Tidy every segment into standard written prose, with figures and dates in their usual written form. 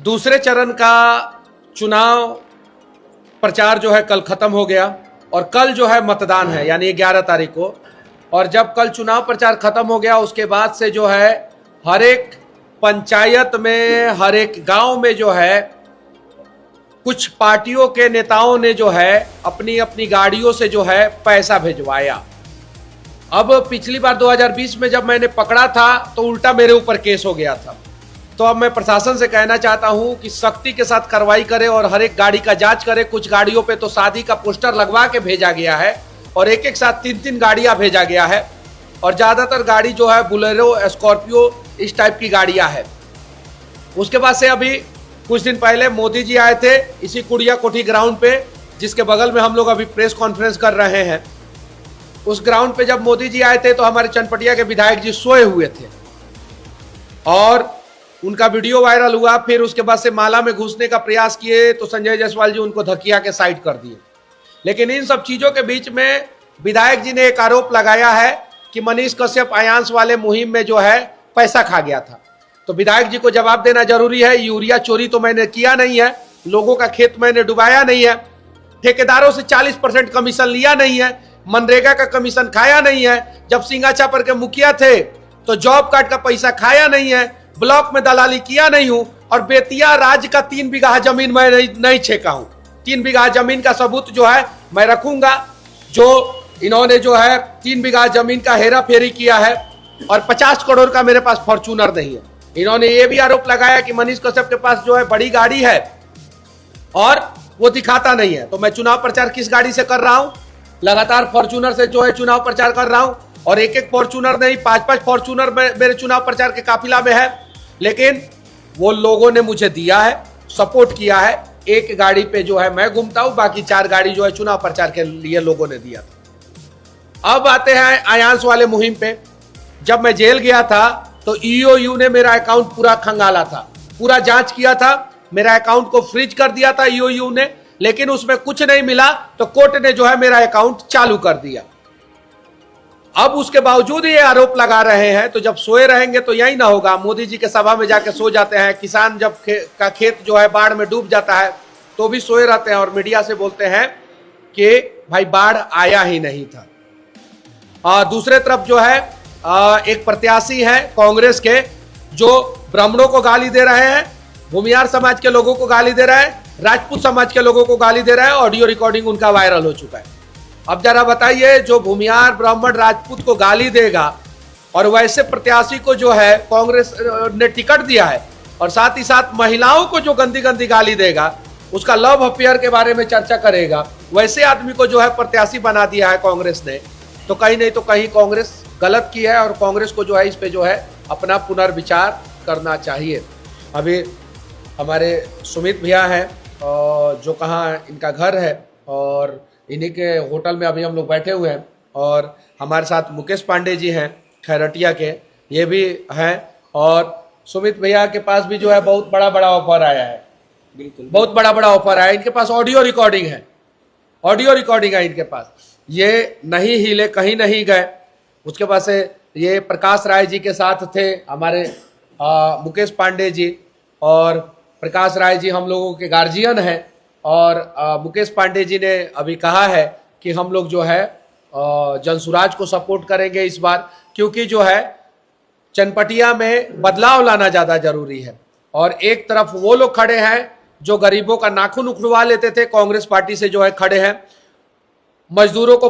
दूसरे चरण का चुनाव प्रचार जो है कल खत्म हो गया और कल जो है मतदान है, यानी 11 तारीख को। और जब कल चुनाव प्रचार खत्म हो गया उसके बाद से जो है हर एक पंचायत में, हर एक गांव में जो है कुछ पार्टियों के नेताओं ने जो है अपनी अपनी गाड़ियों से जो है पैसा भिजवाया। अब पिछली बार 2020 में जब मैंने पकड़ा था तो उल्टा मेरे ऊपर केस हो गया था। तो अब मैं प्रशासन से कहना चाहता हूं कि सख्ती के साथ कार्रवाई करे और हर एक गाड़ी का जांच करे। कुछ गाड़ियों पे तो शादी का पोस्टर लगवा के भेजा गया है और एक एक साथ 3-3 गाड़ियां भेजा गया है और ज्यादातर गाड़ी जो है बुलेरो, स्कॉर्पियो, इस टाइप की गाड़ियां है। उसके बाद से अभी कुछ दिन पहले मोदी जी आए थे इसी कुड़िया कोठी ग्राउंड पे, जिसके बगल में हम लोग अभी प्रेस कॉन्फ्रेंस कर रहे हैं। उस ग्राउंड पे जब मोदी जी आए थे तो हमारे चनपटिया के विधायक जी सोए हुए थे और उनका वीडियो वायरल हुआ। फिर उसके बाद से माला में घुसने का प्रयास किए तो संजय जायसवाल जी उनको धकिया के साइड कर दिए। लेकिन इन सब चीजों के बीच में विधायक जी ने एक आरोप लगाया है कि मनीष कश्यप आयांश वाले मुहिम में जो है पैसा खा गया था। तो विधायक जी को जवाब देना जरूरी है। यूरिया चोरी तो मैंने किया नहीं है, लोगों का खेत मैंने डुबाया नहीं है, ठेकेदारों से 40% कमीशन लिया नहीं है, मनरेगा का कमीशन खाया नहीं है, जब सिंगाचा पर के मुखिया थे तो जॉब कार्ड का पैसा खाया नहीं है, ब्लॉक में दलाली किया नहीं हूं और बेतिया राज्य का 3 बीघा जमीन मैं नहीं छेका हूं। 3 बीघा जमीन का सबूत जो है मैं रखूंगा। जो इन्होंने जो है 3 बीघा जमीन का हेरा फेरी किया है और 50 करोड़ का मेरे पास फॉर्चूनर नहीं है। इन्होंने ये भी आरोप लगाया कि मनीष कश्यप के पास जो है बड़ी गाड़ी है और वो दिखाता नहीं है। तो मैं चुनाव प्रचार किस गाड़ी से कर रहा हूं? लगातार फॉर्चूनर से जो है चुनाव प्रचार कर रहा हूं और एक एक फॉर्चूनर नहीं, 5-5 फॉर्चूनर मेरे चुनाव प्रचार के काफिला में है। लेकिन वो लोगों ने मुझे दिया है, सपोर्ट किया है। एक गाड़ी पे जो है मैं घूमता हूं, बाकी 4 गाड़ी जो है चुनाव प्रचार के लिए लोगों ने दिया था। अब आते हैं आयांश वाले मुहिम पे। जब मैं जेल गया था तो ईओयू ने मेरा अकाउंट पूरा खंगाला था, पूरा जांच किया था, मेरा अकाउंट को फ्रीज कर दिया था ईओयू ने, लेकिन उसमें कुछ नहीं मिला तो कोर्ट ने जो है मेरा अकाउंट चालू कर दिया। अब उसके बावजूद ये आरोप लगा रहे हैं, तो जब सोए रहेंगे तो यही ना होगा। मोदी जी के सभा में जाके सो जाते हैं, किसान जब का खेत जो है बाढ़ में डूब जाता है तो भी सोए रहते हैं और मीडिया से बोलते हैं कि भाई बाढ़ आया ही नहीं था। दूसरे तरफ जो है एक प्रत्याशी है कांग्रेस के जो ब्राह्मणों को गाली दे रहे हैं, भूमियार समाज के लोगों को गाली दे रहे हैं, राजपूत समाज के लोगों को गाली दे रहे हैं। ऑडियो रिकॉर्डिंग उनका वायरल हो चुका है। अब जरा बताइए, जो भूमियार, ब्राह्मण, राजपूत को गाली देगा और वैसे प्रत्याशी को जो है कांग्रेस ने टिकट दिया है और साथ ही साथ महिलाओं को जो गंदी गंदी गाली देगा, उसका लव अफेयर के बारे में चर्चा करेगा, वैसे आदमी को जो है प्रत्याशी बना दिया है कांग्रेस ने, तो कहीं नहीं तो कहीं कांग्रेस गलत की है और कांग्रेस को जो है इस पे जो है अपना पुनर्विचार करना चाहिए। अभी हमारे सुमित भैया हैं जो कहाँ इनका घर है और इन्हीं के होटल में अभी हम लोग बैठे हुए हैं और हमारे साथ मुकेश पांडे जी हैं खैरटिया के, ये भी हैं। और सुमित भैया के पास भी जो है बहुत बड़ा बड़ा ऑफर आया है, बिल्कुल बहुत बड़ा बड़ा ऑफर आया है। इनके पास ऑडियो रिकॉर्डिंग है, ऑडियो रिकॉर्डिंग है इनके पास, ये नहीं हिले कहीं नहीं गए। उसके पास से ये प्रकाश राय जी के साथ थे हमारे मुकेश पांडे जी, और प्रकाश राय जी हम लोगों के गार्जियन हैं और मुकेश पांडे जी ने अभी कहा है कि हम लोग जो है जनसुराज को सपोर्ट करेंगे इस बार, क्योंकि जो है चनपटिया में बदलाव लाना ज़्यादा जरूरी है। और एक तरफ वो लोग खड़े हैं जो गरीबों का नाखून उखड़वा लेते थे, कांग्रेस पार्टी से जो है खड़े हैं, मजदूरों को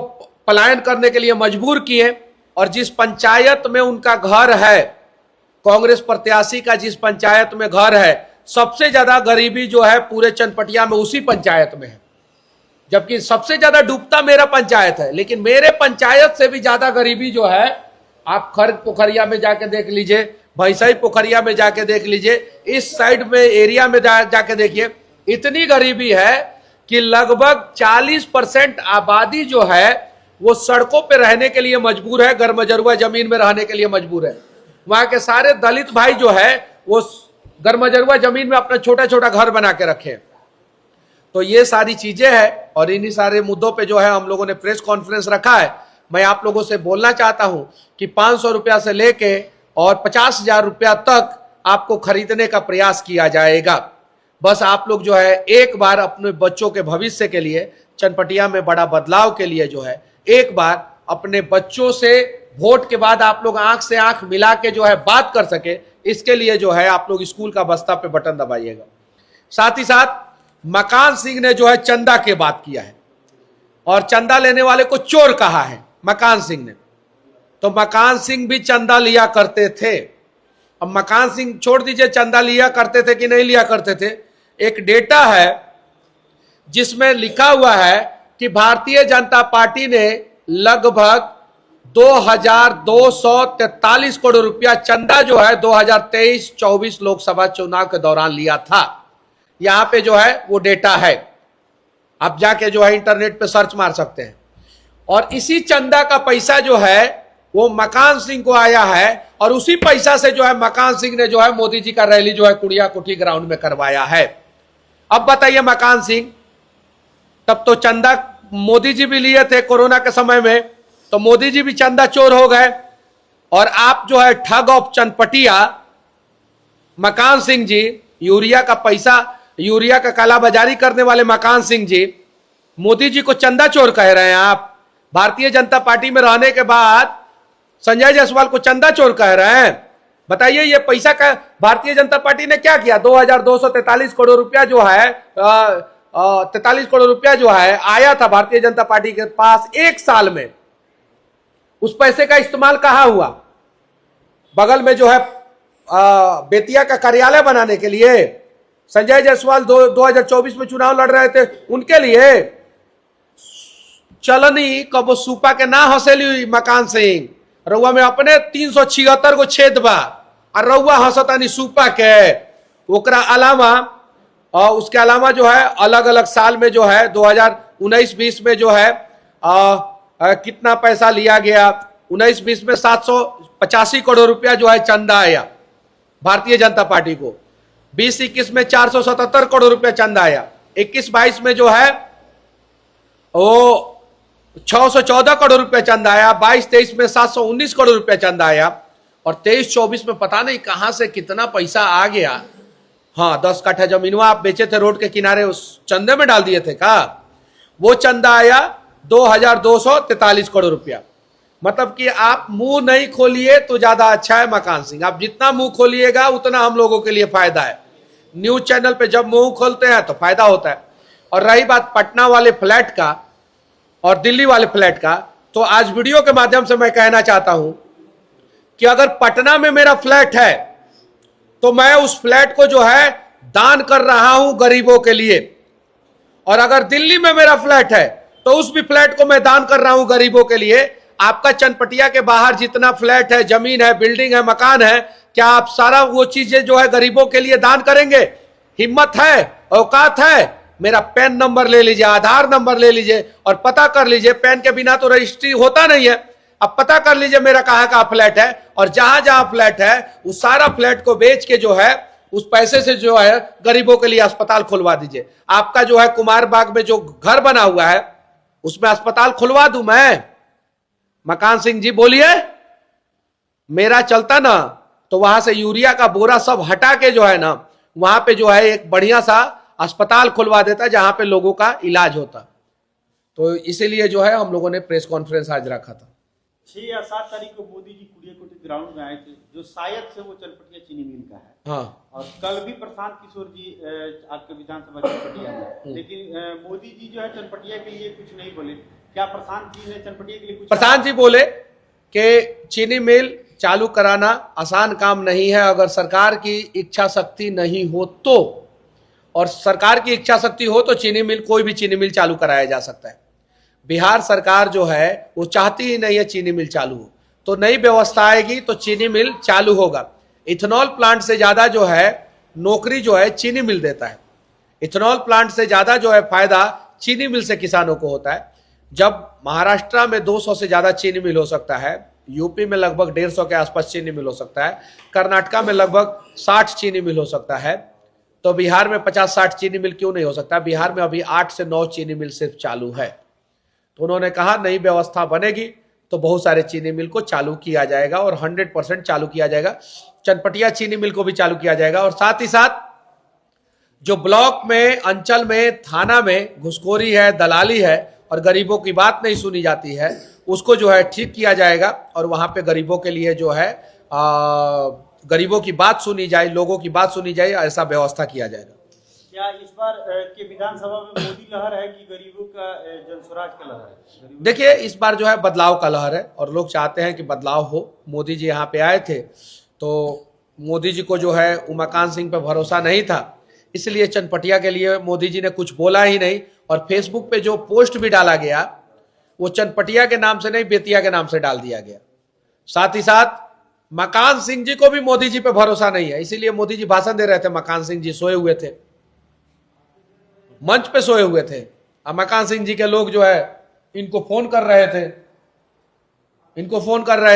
पलायन करने के लिए मजबूर किए। और जिस पंचायत में उनका घर है, कांग्रेस प्रत्याशी का जिस पंचायत में घर है, सबसे ज्यादा गरीबी जो है पूरे चनपटिया में उसी पंचायत में है, जबकि सबसे ज्यादा डूबता मेरा पंचायत है। लेकिन मेरे पंचायत से भी ज्यादा गरीबी जो है आप खर्ग पोखरिया में जाके देख लीजिए, भैंसई पोखरिया में जाके देख लीजिए, इस साइड में एरिया में जाके देखिए, इतनी गरीबी है कि लगभग 40% आबादी जो है वो सड़कों पे रहने के लिए मजबूर है, गरमजरुआ जमीन में रहने के लिए मजबूर है। वहां के सारे दलित भाई जो है वो गरमजरुआ जमीन में अपना छोटा छोटा घर बना के रखे। तो ये सारी चीजें हैं और इन्हीं सारे मुद्दों पे जो है हम लोगों ने प्रेस कॉन्फ्रेंस रखा है। मैं आप लोगों से बोलना चाहता हूं कि 500 रुपया से लेके और 50,000 रुपया तक आपको खरीदने का प्रयास किया जाएगा। बस आप लोग जो है एक बार अपने बच्चों के भविष्य के लिए, चनपटिया में बड़ा बदलाव के लिए जो है एक बार अपने बच्चों से वोट के बाद आप लोग आंख से आंख मिला के जो है बात कर सके, इसके लिए जो है आप लोग स्कूल का बस्ता पे बटन दबाइएगा। साथ ही साथ मकान सिंह ने जो है चंदा की बात किया है और चंदा लेने वाले को चोर कहा है मकान सिंह ने। तो मकान सिंह भी चंदा लिया करते थे। अब मकान सिंह छोड़ दीजिए चंदा लिया करते थे कि नहीं लिया करते थे, एक डेटा है जिसमें लिखा हुआ है कि भारतीय जनता पार्टी ने लगभग 2243 करोड़ रुपया चंदा जो है 2023-24 लोकसभा चुनाव के दौरान लिया था। यहां पे जो है वो डेटा है, आप जाके जो है इंटरनेट पे सर्च मार सकते हैं। और इसी चंदा का पैसा जो है वो मकान सिंह को आया है और उसी पैसा से जो है मकान सिंह ने जो है मोदी जी का रैली जो है कुड़िया कुठी ग्राउंड में करवाया है। अब बताइए मकान सिंह, तब तो चंदा मोदी जी भी लिए थे कोरोना के समय में, तो मोदी जी भी चंदा चोर हो गए और आप जो है ठग ऑफ चनपटिया मकान सिंह जी, यूरिया का पैसा, यूरिया का कालाबाजारी करने वाले मकान सिंह जी मोदी जी को चंदा चोर कह रहे हैं। आप भारतीय जनता पार्टी में रहने के बाद संजय जायसवाल को चंदा चोर कह रहे हैं। बताइए ये पैसा का भारतीय जनता पार्टी ने क्या किया? 2243 करोड़ रुपया जो है 43 करोड़ रुपया जो है आया था भारतीय जनता पार्टी के पास एक साल में। उस पैसे का इस्तेमाल कहां हुआ? बगल में जो है बेतिया का कार्यालय बनाने के लिए, संजय जायसवाल 2024 में चुनाव लड़ रहे थे उनके लिए। चलनी कबो सुपा के ना हंसेली मकान सिंह, रउआ में अपने 376 को छेद बा और रउआ हंसतानी सुपा के। ओकरा अलावा और उसके अलावा जो है अलग अलग साल में जो है 2019-20 में जो है कितना पैसा लिया गया? 19-20 में 785 करोड़ रुपया जो है चंदा आया भारतीय जनता पार्टी को। 20-21 में 477 करोड़ रुपया चंदा आया। 21-22 में जो है वो 614 करोड़ रुपया चंदा आया। 22-23 में 719 करोड़ रुपया चंदा आया और 23-24 में पता नहीं कहां से कितना पैसा आ गया। हाँ, 10 कट्ठा जमीनवा आप बेचे थे रोड के किनारे, उस चंदे में डाल दिए थे का? वो चंदा आया 2243 करोड़ रुपया। मतलब कि आप मुंह नहीं खोलिए तो ज्यादा अच्छा है मकान सिंह। आप जितना मुंह खोलिएगा उतना हम लोगों के लिए फायदा है। न्यूज चैनल पे जब मुंह खोलते हैं तो फायदा होता है। और रही बात पटना वाले फ्लैट का और दिल्ली वाले फ्लैट का, तो आज वीडियो के माध्यम से मैं कहना चाहता हूं कि अगर पटना में मेरा फ्लैट है तो मैं उस फ्लैट को जो है दान कर रहा हूं गरीबों के लिए, और अगर दिल्ली में मेरा फ्लैट है तो उस भी फ्लैट को मैं दान कर रहा हूं गरीबों के लिए। आपका चनपटिया के बाहर जितना फ्लैट है, जमीन है, बिल्डिंग है, मकान है, क्या आप सारा वो चीजें जो है गरीबों के लिए दान करेंगे? हिम्मत है, औकात है? मेरा पैन नंबर ले लीजिए, आधार नंबर ले लीजिए और पता कर लीजिए। पैन के बिना तो रजिस्ट्री होता नहीं है। अब पता कर लीजिए मेरा कहां का फ्लैट है, और जहां जहां फ्लैट है उस सारा फ्लैट को बेच के जो है उस पैसे से जो है गरीबों के लिए अस्पताल खुलवा दीजिए। आपका जो है कुमार बाग में जो घर बना हुआ है उसमें अस्पताल खुलवा दूं मैं? मकान सिंह जी बोलिए। मेरा चलता ना तो वहां से यूरिया का बोरा सब हटा के जो है ना वहां पे जो है एक बढ़िया सा अस्पताल खुलवा देता जहां पे लोगों का इलाज होता। तो इसीलिए जो है हम लोगों ने प्रेस कॉन्फ्रेंस आज रखा था। 6 या 7 तारीख को मोदी जी कुड़िया-कोठी ग्राउंड में आए थे, जो शायद से वो चनपटिया चीनी मिल का है। हाँ। और कल भी प्रशांत किशोर जी आपके विधानसभा चनपटिया में, लेकिन मोदी जी जो है चनपटिया के लिए कुछ नहीं बोले। क्या प्रशांत जी ने चनपटिया के लिए कुछ? प्रशांत जी बोले कि चीनी मिल चालू कराना आसान काम नहीं है अगर सरकार की इच्छा शक्ति नहीं हो तो, और सरकार की इच्छा शक्ति हो तो चीनी मिल, कोई भी चीनी मिल चालू कराया जा सकता है। बिहार सरकार जो है वो चाहती ही नहीं है चीनी मिल चालू हो, तो नई व्यवस्था आएगी तो चीनी मिल चालू होगा। इथेनॉल प्लांट से ज्यादा जो है नौकरी जो है चीनी मिल देता है। इथेनॉल प्लांट से ज्यादा जो है फायदा चीनी मिल से किसानों को होता है। जब महाराष्ट्र में 200 से ज्यादा चीनी मिल हो सकता है, यूपी में लगभग 150 के आसपास चीनी मिल हो सकता है, कर्नाटका में लगभग 60 चीनी मिल हो सकता है, तो बिहार में 50-60 चीनी मिल क्यों नहीं हो सकता? बिहार में अभी 8 से 9 चीनी मिल सिर्फ चालू है। तो उन्होंने कहा नई व्यवस्था बनेगी तो बहुत सारे चीनी मिल को चालू किया जाएगा और 100% चालू किया जाएगा। चनपटिया चीनी मिल को भी चालू किया जाएगा। और साथ ही साथ जो ब्लॉक में, अंचल में, थाना में घुसखोरी है, दलाली है और गरीबों की बात नहीं सुनी जाती है, उसको जो है ठीक किया जाएगा और वहां पे गरीबों के लिए जो है गरीबों की बात सुनी जाए, लोगों की बात सुनी जाए, ऐसा व्यवस्था किया जाएगा। क्या इस बार के विधानसभा में मोदी लहर है कि गरीबों का जनसुराज का लहर है? देखिए, इस बार जो है बदलाव का लहर है और लोग चाहते हैं कि बदलाव हो। मोदी जी यहाँ पे आए थे तो मोदी जी को जो है उमाकांत सिंह पे भरोसा नहीं था, इसलिए चनपटिया के लिए मोदी जी ने कुछ बोला ही नहीं और फेसबुक पे जो पोस्ट भी डाला गया वो चनपटिया के नाम से नहीं, बेतिया के नाम से डाल दिया गया। साथ ही साथ मकान सिंह जी को भी मोदी जी पे भरोसा नहीं है, इसीलिए मोदी जी भाषण दे रहे थे, मकान सिंह जी सोए हुए थे, मंच पे सोए हुए थे। अब मकान सिंह जी के लोग जो है इनको फोन कर रहे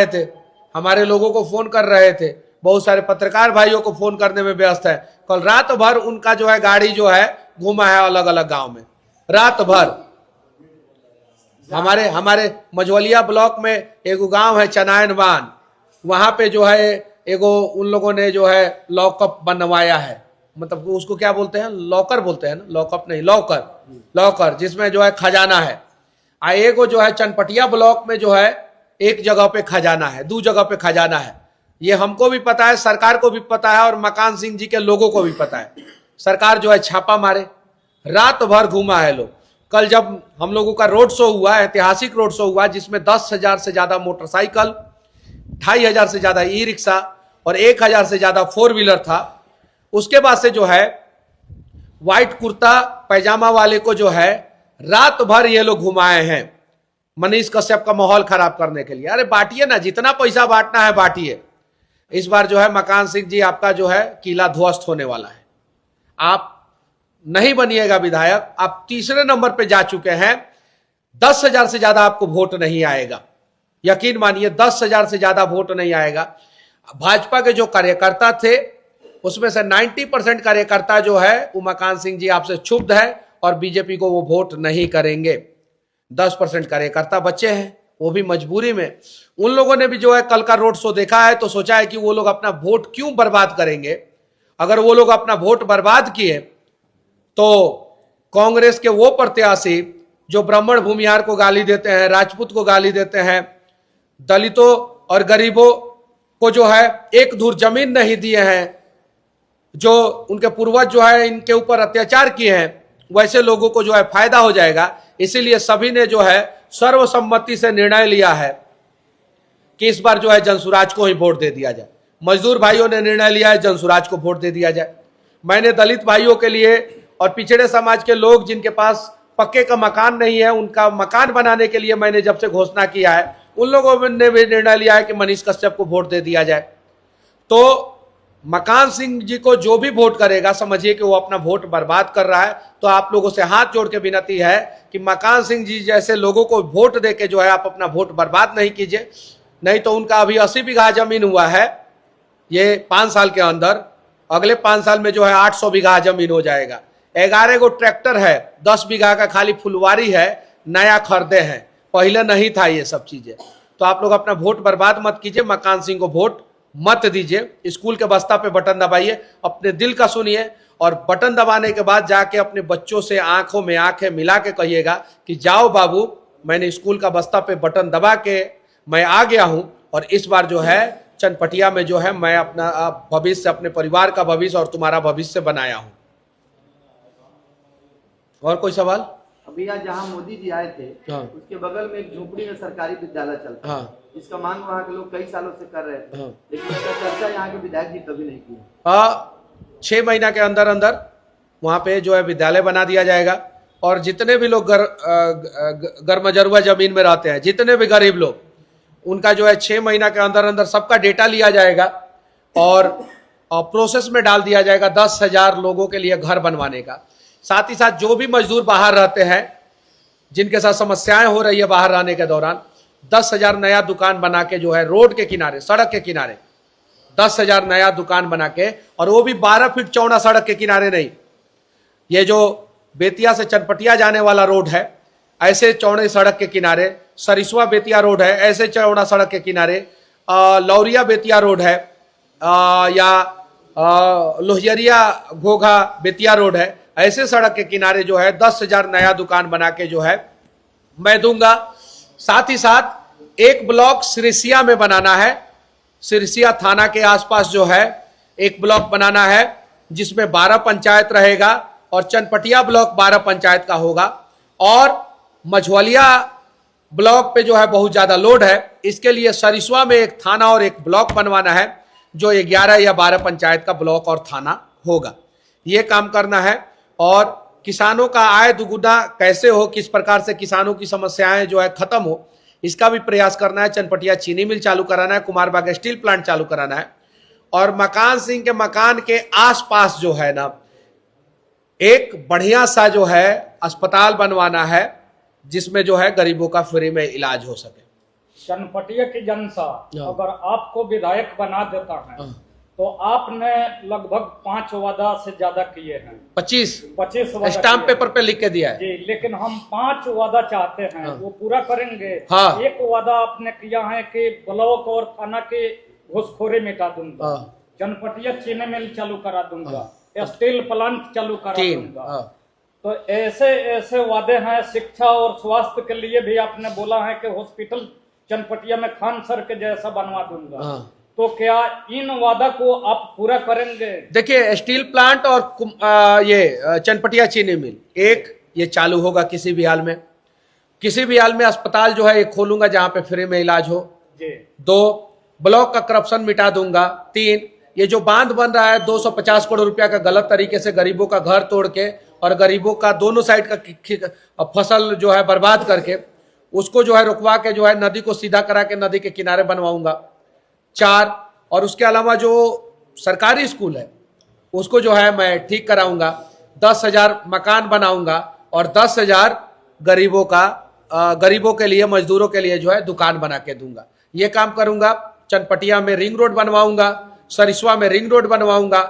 थे, हमारे लोगों को फोन कर रहे थे, बहुत सारे पत्रकार भाइयों को फोन करने में व्यस्त है। कल रात भर उनका जो है गाड़ी जो है घूमा है अलग अलग गांव में, रात भर। हमारे मझवलिया ब्लॉक में एगो गांव है चनायनवान, वहां पे जो है एगो उन लोगों ने जो है लॉकअप बनवाया है, मतलब उसको क्या बोलते हैं, लॉकर बोलते हैं ना, लॉकअप नहीं, लॉकर, जिसमें जो है खजाना है। एगो जो है चनपटिया ब्लॉक में जो है एक जगह पे खजाना है, 2 जगह पे खजाना है। ये हमको भी पता है, सरकार को भी पता है और मकान सिंह जी के लोगों को भी पता है। सरकार जो है छापा मारे, रात भर घूमा है लोग। कल जब हम लोगों का रोड शो हुआ, ऐतिहासिक रोड शो हुआ, जिसमें 10,000 से ज्यादा मोटरसाइकिल, 2,500 से ज्यादा ई रिक्शा और 1,000 से ज्यादा 4 व्हीलर था। उसके बाद से जो है व्हाइट कुर्ता पैजामा वाले को जो है रात भर ये लोग घुमाए हैं मनीष कश्यप का माहौल खराब करने के लिए। अरे बांटिए ना, जितना पैसा बांटना है बांटिए। इस बार जो है मकान सिंह जी आपका जो है किला ध्वस्त होने वाला है, आप नहीं बनिएगा विधायक, आप तीसरे नंबर पे जा चुके हैं। 10,000 से ज्यादा आपको वोट नहीं आएगा, यकीन मानिए 10,000 से ज्यादा वोट नहीं आएगा। भाजपा के जो कार्यकर्ता थे उसमें से 90% कार्यकर्ता जो है उमाकांत सिंह जी आपसे क्षुब्ध है और बीजेपी को वो वोट नहीं करेंगे। 10% कार्यकर्ता बच्चे हैं, वो भी मजबूरी में। उन लोगों ने भी जो है कल का रोड शो देखा है तो सोचा है कि वो लोग अपना वोट क्यों बर्बाद करेंगे। अगर वो लोग अपना वोट बर्बाद किए तो कांग्रेस के वो प्रत्याशी जो ब्राह्मण भूमिहार को गाली देते हैं, राजपूत को गाली देते हैं, दलितों और गरीबों को जो है एक धूर जमीन नहीं दिए हैं, जो उनके पूर्वज जो है इनके ऊपर अत्याचार किए हैं, वैसे लोगों को जो है फायदा हो जाएगा। इसीलिए सभी ने जो है सर्वसम्मति से निर्णय लिया है कि इस बार जो है जनसुराज को ही वोट दे दिया जाए। मजदूर भाइयों ने निर्णय लिया है जनसुराज को वोट दे दिया जाए। मैंने दलित भाइयों के लिए और पिछड़े समाज के लोग जिनके पास पक्के का मकान नहीं है, उनका मकान बनाने के लिए मैंने जब से घोषणा किया है, उन लोगों ने भी निर्णय लिया है कि मनीष कश्यप को वोट दे दिया जाए। तो मकान सिंह जी को जो भी वोट करेगा समझिए कि वो अपना वोट बर्बाद कर रहा है। तो आप लोगों से हाथ जोड़ के विनती है कि मकान सिंह जी जैसे लोगों को वोट देके जो है आप अपना वोट बर्बाद नहीं कीजिए, नहीं तो उनका अभी 80 बीघा जमीन हुआ है, ये 5 साल के अंदर, अगले 5 साल में जो है 800 बीघा जमीन हो जाएगा। 11 गो ट्रैक्टर है, 10 बीघा का खाली फुलवारी है, नया खरीदे हैं, पहले नहीं था ये सब चीजें। तो आप लोग अपना वोट बर्बाद मत कीजिए, मकान सिंह को वोट मत दीजिए। स्कूल के बस्ता पे बटन दबाइए, अपने दिल का सुनिए और बटन दबाने के बाद जाके अपने बच्चों से आंखों में आंखें मिला के कहिएगा कि जाओ बाबू, मैंने स्कूल का बस्ता पे बटन दबा के मैं आ गया हूं और इस बार जो है चनपटिया में जो है मैं अपना भविष्य, अपने परिवार का भविष्य और तुम्हारा भविष्य बनाया हूं। और कोई सवाल? अभी आज जहाँ मोदी जी आए थे, हाँ। उसके बगल में एक झोपड़ी में सरकारी विद्यालय चलता है, हाँ। जिसका मांग वहाँ के लोग कई सालों से कर रहे थे, हाँ। लेकिन इसका चर्चा यहाँ के विधायक जी कभी नहीं किए। 6 महीना के अंदर अंदर वहाँ पे जो है विद्यालय बना दिया जाएगा और जितने भी लोग गर्मजरुआ जमीन में रहते हैं, जितने भी गरीब लोग, उनका जो है 6 महीना के अंदर अंदर सबका डेटा लिया जाएगा और प्रोसेस में डाल दिया जाएगा 10,000 लोगों के लिए घर बनवाने का। साथ ही साथ जो भी मजदूर बाहर रहते हैं, जिनके साथ समस्याएं हो रही है बाहर रहने के दौरान, 10,000 नया दुकान बना के जो है रोड के किनारे, सड़क के किनारे 10,000 नया दुकान बना के, और वो भी 12 फीट चौड़ा सड़क के किनारे नहीं। ये जो बेतिया से चनपटिया जाने वाला रोड है, ऐसे चौड़े सड़क के किनारे, सरिसवा बेतिया रोड है, ऐसे चौड़ा सड़क के किनारे, लौरिया बेतिया रोड है, या लोहियरिया घोघा बेतिया रोड है, ऐसे सड़क के किनारे जो है 10,000 नया दुकान बना के जो है मैं दूंगा। साथ ही साथ एक ब्लॉक सिरसिया में बनाना है, सिरसिया थाना के आसपास जो है एक ब्लॉक बनाना है जिसमें 12 पंचायत रहेगा और चनपटिया ब्लॉक 12 पंचायत का होगा। और मझौलिया ब्लॉक पे जो है बहुत ज्यादा लोड है, इसके लिए सरिस्वा में एक थाना और एक ब्लॉक बनवाना है जो 11 या 12 पंचायत का ब्लॉक और थाना होगा। ये काम करना है। और किसानों का आय दुगुना कैसे हो, किस प्रकार से किसानों की समस्याएं जो है खत्म हो, इसका भी प्रयास करना है। चनपटिया चीनी मिल चालू कराना है, कुमारबाग स्टील प्लांट चालू कराना है और मकान सिंह के मकान के आसपास जो है ना एक बढ़िया सा जो है अस्पताल बनवाना है जिसमें जो है गरीबों का फ्री में इलाज हो सके। चनपटिया की जनता अगर आपको विधायक बना देता है तो आपने लगभग 5 वादा से ज्यादा किए हैं, 25 स्टाम्प पेपर पे लिख के दिया है जी, लेकिन हम 5 वादा चाहते हैं वो पूरा करेंगे। हाँ। एक वादा आपने किया है कि ब्लॉक और थाना के घुसखोरी मिटा दूंगा, चनपटिया चीनी मिल चालू करा दूंगा, स्टील प्लांट चालू करा दूंगा। तो ऐसे ऐसे वादे हैं। शिक्षा और स्वास्थ्य के लिए भी आपने बोला है कि हॉस्पिटल चनपटिया में खान सर के जैसा बनवा दूंगा। तो क्या इन वादा को आप पूरा करेंगे? देखिए, स्टील प्लांट और ये चनपटिया चीनी मिल एक ये चालू होगा किसी भी हाल में। किसी भी हाल में अस्पताल जो है एक खोलूंगा जहां पे फ्री में इलाज हो जी। 2 ब्लॉक का करप्शन मिटा दूंगा। 3 ये जो बांध बन रहा है 250 करोड़ रुपया का गलत तरीके से गरीबों का घर तोड़ के और गरीबों का दोनों साइड का फसल जो है बर्बाद करके उसको जो है रुकवा के जो है नदी को सीधा करा के नदी के किनारे बनवाऊंगा। 4 और उसके अलावा जो सरकारी स्कूल है उसको जो है मैं ठीक कराऊंगा। 10,000 मकान बनाऊंगा और 10,000 गरीबों के लिए, मजदूरों के लिए जो है दुकान बना के दूंगा। ये काम करूंगा। चनपटिया में रिंग रोड बनवाऊंगा, सरिस्वा में रिंग रोड बनवाऊंगा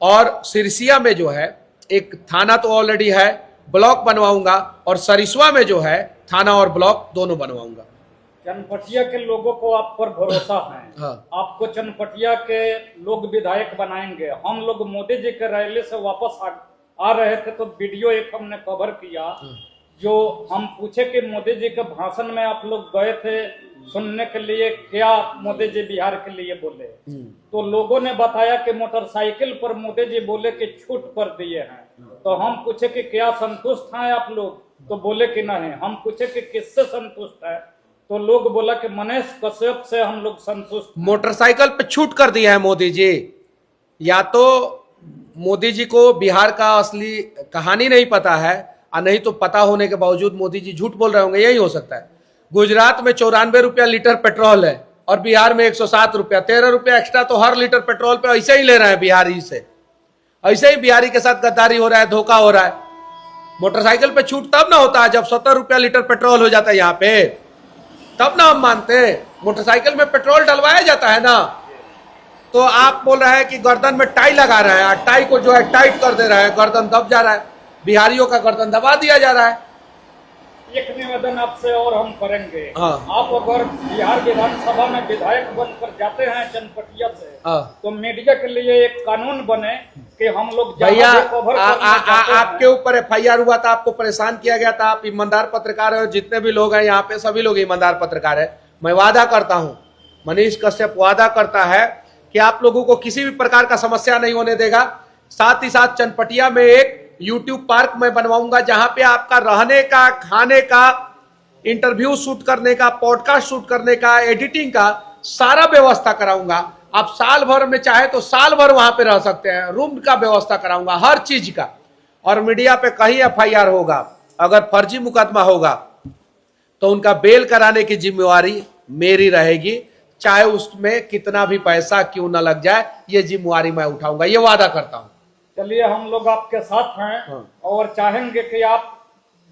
और सिरसिया में जो है एक थाना तो ऑलरेडी है, ब्लॉक बनवाऊंगा और सरिस्वा में जो है थाना और ब्लॉक दोनों बनवाऊंगा। चनपटिया के लोगों को आप पर भरोसा है। हाँ। आपको चनपटिया के लोग विधायक बनाएंगे। हम लोग मोदी जी के रैली से वापस आ रहे थे तो वीडियो एक हमने कवर किया जो हम पूछे कि मोदी जी के भाषण में आप लोग गए थे सुनने के लिए, क्या मोदी जी बिहार के लिए बोले? तो लोगों ने बताया कि मोटरसाइकिल पर मोदी जी बोले कि छूट कर दिए हैं। तो हम पूछे कि क्या संतुष्ट हैं आप लोग? तो बोले कि नहीं। हम पूछे कि किससे संतुष्ट है? तो लोग बोला कि मनीष कश्यप से हम लोग संतुष्ट। मोटरसाइकिल पे छूट कर दिया है मोदी जी। या तो मोदी जी को बिहार का असली कहानी नहीं पता है और नहीं तो पता होने के बावजूद मोदी जी झूठ बोल रहे होंगे, यही हो सकता है। गुजरात में 94 रुपया लीटर पेट्रोल है और बिहार में 107 रुपया, 13 रुपया एक्स्ट्रा तो हर लीटर पेट्रोल पे ऐसे ही ले रहे हैं बिहारी से। ऐसे ही बिहारी के साथ गद्दारी हो रहा है, धोखा हो रहा है। मोटरसाइकिल पे छूट तब ना होता है जब 70 रुपया लीटर पेट्रोल हो जाता है यहाँ पे, तब ना हम मानते हैं। मोटरसाइकिल में पेट्रोल डलवाया जाता है ना। तो आप बोल रहे हैं कि गर्दन में टाई लगा रहे हैं, टाई को जो है टाइट कर दे रहे हैं, गर्दन दब जा रहा है। बिहारियों का गर्दन दबा दिया जा रहा है। एक निवेदन आपसे और हम करेंगे। आप अगर बिहार विधानसभा में विधायक बनकर जाते हैं चनपटिया से तो मीडिया के लिए एक कानून बने कि हम लोग भैया आपके ऊपर FIR हुआ था, आपको परेशान किया गया था। आप ईमानदार पत्रकार है, जितने भी लोग हैं यहाँ पे सभी लोग ईमानदार पत्रकार है। मैं वादा करता हूँ, मनीष कश्यप वादा करता है कि आप लोगों को किसी भी प्रकार का समस्या नहीं होने देगा। साथ ही साथ चनपटिया में एक YouTube पार्क में बनवाऊंगा जहां पे आपका रहने का, खाने का, इंटरव्यू शूट करने का, पॉडकास्ट शूट करने का, एडिटिंग का सारा व्यवस्था कराऊंगा। आप साल भर में चाहे तो साल भर वहां पे रह सकते हैं। रूम का व्यवस्था कराऊंगा, हर चीज का। और मीडिया पे कहीं FIR होगा, अगर फर्जी मुकदमा होगा तो उनका बेल कराने की जिम्मेवारी मेरी रहेगी, चाहे उसमें कितना भी पैसा क्यों ना लग जाए, ये जिम्मेवारी मैं उठाऊंगा, ये वादा करता हूं। चलिए, हम लोग आपके साथ हैं और चाहेंगे कि आप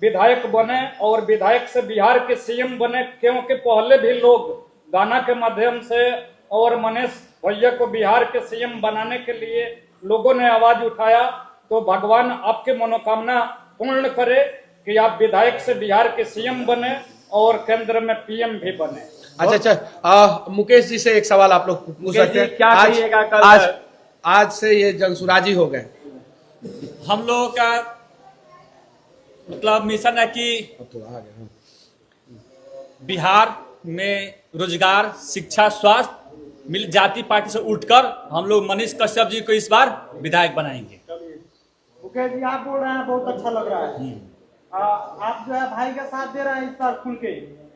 विधायक बने और विधायक से बिहार के CM बने, क्योंकि पहले भी लोग गाना के माध्यम से और मनीष भैया को बिहार के CM बनाने के लिए लोगों ने आवाज उठाया। तो भगवान आपके मनोकामना पूर्ण करे कि आप विधायक से बिहार के CM बने और केंद्र में PM भी बने। अच्छा, मुकेश जी से एक सवाल आप लोग पूछ सकते हैं। क्या कहिएगा कल आज से ये जनसुराजी हो गए? हम लोगों का मतलब मिशन है कि बिहार में रोजगार, शिक्षा, स्वास्थ्य मिल जाति पार्टी से उठकर हम लोग मनीष कश्यप जी को इस बार विधायक बनाएंगे। मुकेश जी, आप बोल रहे हैं बहुत अच्छा लग रहा है। आप जो है भाई का साथ दे रहे हैं इस बार खुल के?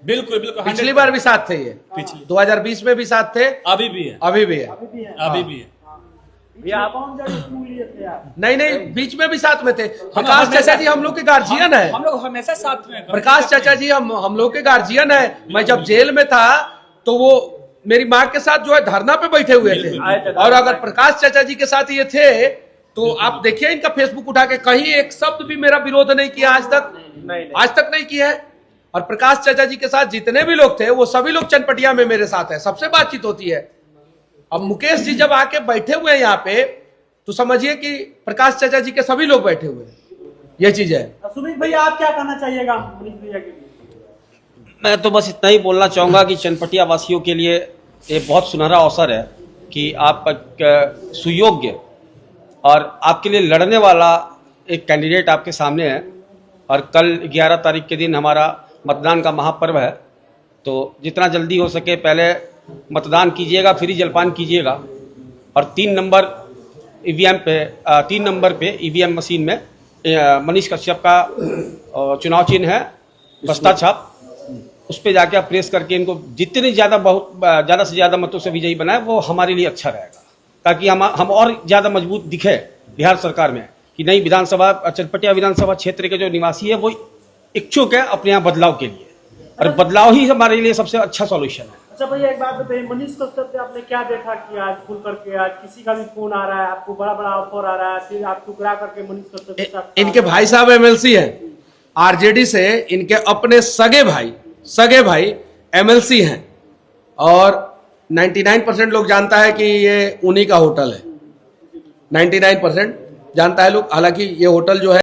बिल्कुल बिल्कुल। पिछली बार भी साथ थे, ये पिछली 2020 में भी साथ थे, अभी भी है, अभी भी है। अभी भी है। कौन जगह क्यों लिए थे आप? नहीं, बीच में भी साथ में थे। प्रकाश चाचा जी हम लोग के गार्जियन है। हम लोग हमेशा साथ में। प्रकाश चाचा जी हम लोग के गार्जियन है। मैं जब जेल में था तो वो मेरी माँ के साथ जो है धरना पे बैठे हुए थे, और अगर प्रकाश चाचा जी के साथ ये थे तो आप देखिए इनका फेसबुक उठा के, कहीं एक शब्द भी मेरा विरोध नहीं किया आज तक, आज तक नहीं किया है। और प्रकाश चाचा जी के साथ जितने भी लोग थे वो सभी लोग चनपटिया में मेरे साथ है, सबसे बातचीत होती है। अब मुकेश जी जब आके बैठे हुए हैं यहाँ पे तो समझिए कि प्रकाश चाचा जी के सभी लोग बैठे हुए हैं, ये चीज है। सुमित भैया, आप क्या कहना चाहिएगा मनीष भैया के लिए? मैं तो बस इतना ही बोलना चाहूँगा कि चनपटिया वासियों के लिए ये बहुत सुनहरा अवसर है कि आपका सुयोग्य और आपके लिए लड़ने वाला एक कैंडिडेट आपके सामने है। और कल 11 तारीख के दिन हमारा मतदान का महापर्व है, तो जितना जल्दी हो सके पहले मतदान कीजिएगा, फ्री जलपान कीजिएगा। और 3 नंबर ईवीएम मशीन में मनीष कश्यप का चुनाव चिन्ह है बस्ता छाप, उस पर जाके आप प्रेस करके इनको जितने ज़्यादा से ज़्यादा मतों से विजयी बनाए, वो हमारे लिए अच्छा रहेगा, ताकि हम और ज़्यादा मजबूत दिखे बिहार सरकार में कि नई विधानसभा, चनपटिया विधानसभा क्षेत्र के जो निवासी है वो इच्छुक है अपने यहाँ बदलाव के लिए, और बदलाव ही हमारे लिए सबसे अच्छा सॉल्यूशन है। अच्छा भैया, एक बात बताइए, मनीष कश्यप से आपने क्या देखा कि आज खुल करके आज किसी का भी फोन आ रहा है, आपको बड़ा बड़ा ऑफर आ रहा है, फिर आप टुकड़ा करके मनीष कश्यप के साथ? इनके भाई साहब एमएलसी हैं, आरजेडी से इनके अपने सगे भाई एमएलसी हैं, और 99% लोग जानता है कि ये उन्हीं का होटल है। 99% जानता है लोग। हालांकि ये होटल जो है